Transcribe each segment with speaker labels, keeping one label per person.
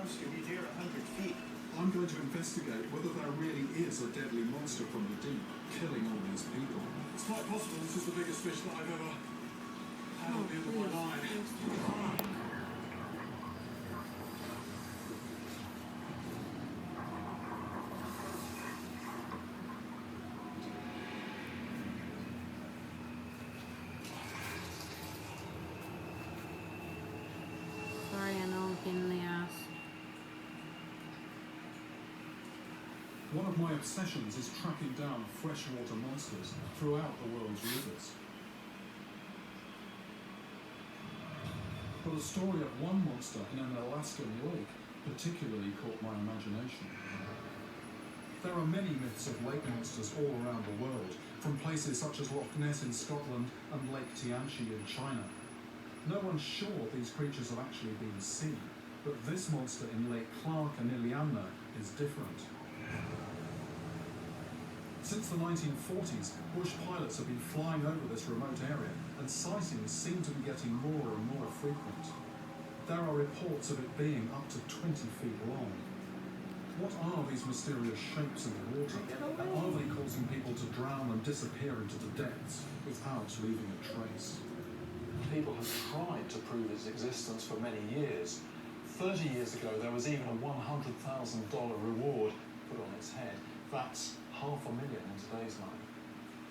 Speaker 1: arms can be near 100 feet.
Speaker 2: I'm going to investigate whether there really is a deadly monster from the deep killing all these people.
Speaker 3: It's quite possible this is the biggest fish that I've ever had on the end of my line.
Speaker 4: Sorry, I know I'm a pain in the ass.
Speaker 2: One of my obsessions is tracking down freshwater monsters throughout the world's rivers. But the story of one monster in an Alaskan lake particularly caught my imagination. There are many myths of lake monsters all around the world, from places such as Loch Ness in Scotland and Lake Tianchi in China. No one's sure these creatures have actually been seen, but this monster in Lake Clark and Iliamna is different. Since the 1940s, bush pilots have been flying over this remote area, and sightings seem to be getting more and more frequent. There are reports of it being up to 20 feet long. What are these mysterious shapes in the water? And are they causing people to drown and disappear into the depths without leaving a trace? People have tried to prove its existence for many years. 30 years ago, there was even a $100,000 reward put on its head. That's $500,000 in today's money.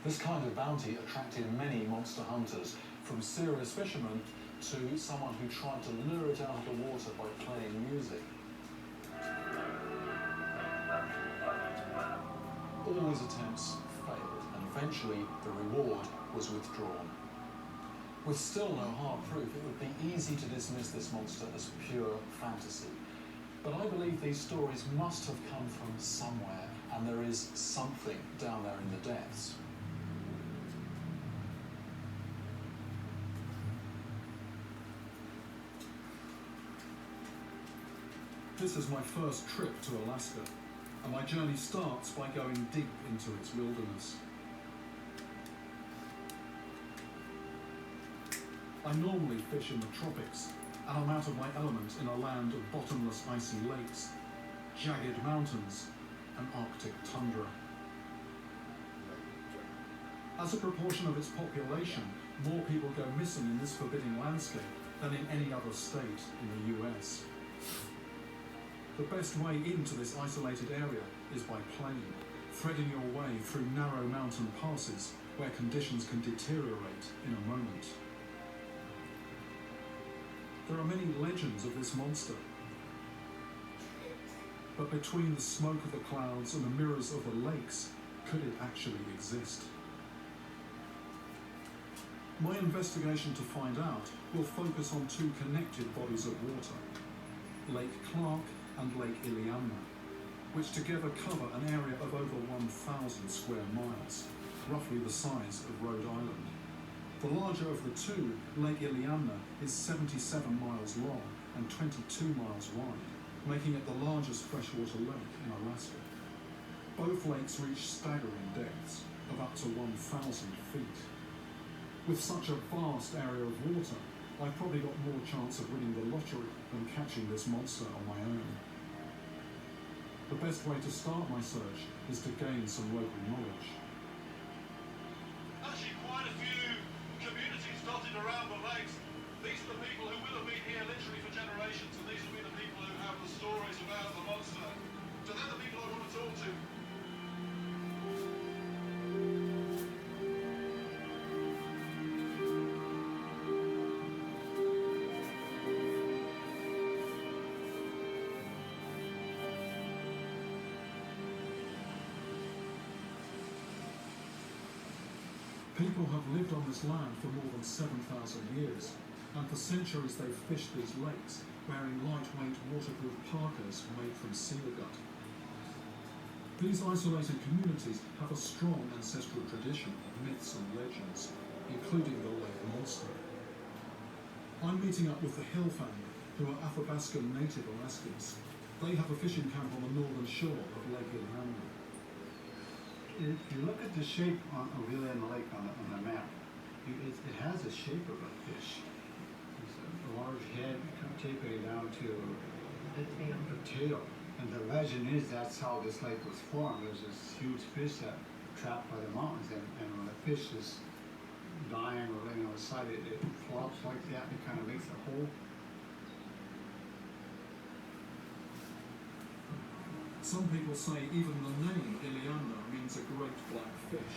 Speaker 2: This kind of bounty attracted many monster hunters, from serious fishermen to someone who tried to lure it out of the water by playing music. All these attempts failed, and eventually the reward was withdrawn. With still no hard proof, it would be easy to dismiss this monster as pure fantasy. But I believe these stories must have come from somewhere, and there is something down there in the depths. This is my first trip to Alaska, and my journey starts by going deep into its wilderness. I normally fish in the tropics, and I'm out of my element in a land of bottomless icy lakes, jagged mountains, and Arctic tundra. As a proportion of its population, more people go missing in this forbidding landscape than in any other state in the US. The best way into this isolated area is by plane, threading your way through narrow mountain passes where conditions can deteriorate in a moment. There are many legends of this monster, but between the smoke of the clouds and the mirrors of the lakes, could it actually exist? My investigation to find out will focus on two connected bodies of water, Lake Clark and Lake Iliamna, which together cover an area of over 1,000 square miles, roughly the size of Rhode Island. The larger of the two, Lake Iliamna, is 77 miles long and 22 miles wide, making it the largest freshwater lake in Alaska. Both lakes reach staggering depths of up to 1,000 feet. With such a vast area of water, I've probably got more chance of winning the lottery than catching this monster on my own. The best way to start my search is to gain some local knowledge.
Speaker 3: Actually, quite a few communities dotted around the lakes. These are the people who will have been here literally for generations, and these will be the people who have the stories about the monster. So they're the people I want to talk to.
Speaker 2: People have lived on this land for more than 7,000 years, and for centuries they've fished these lakes, wearing lightweight waterproof parkas made from seal gut. These isolated communities have a strong ancestral tradition of myths and legends, including the lake monster. I'm meeting up with the Hill family, who are Athabascan native Alaskans. They have a fishing camp on the northern shore of Lake Iliamna.
Speaker 1: If you look at the shape of Iliamna Lake on the map, it has the shape of a fish. It's a large head tapering down to
Speaker 4: The tail.
Speaker 1: the tail. And the legend is that's how this lake was formed. There's this huge fish that trapped by the mountains, and when the fish is dying or laying on the side, it flops like that. It kind of makes a hole.
Speaker 2: Some people say even the name Iliamna means a great black fish.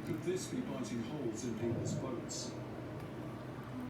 Speaker 2: Could this be biting holes in people's boats?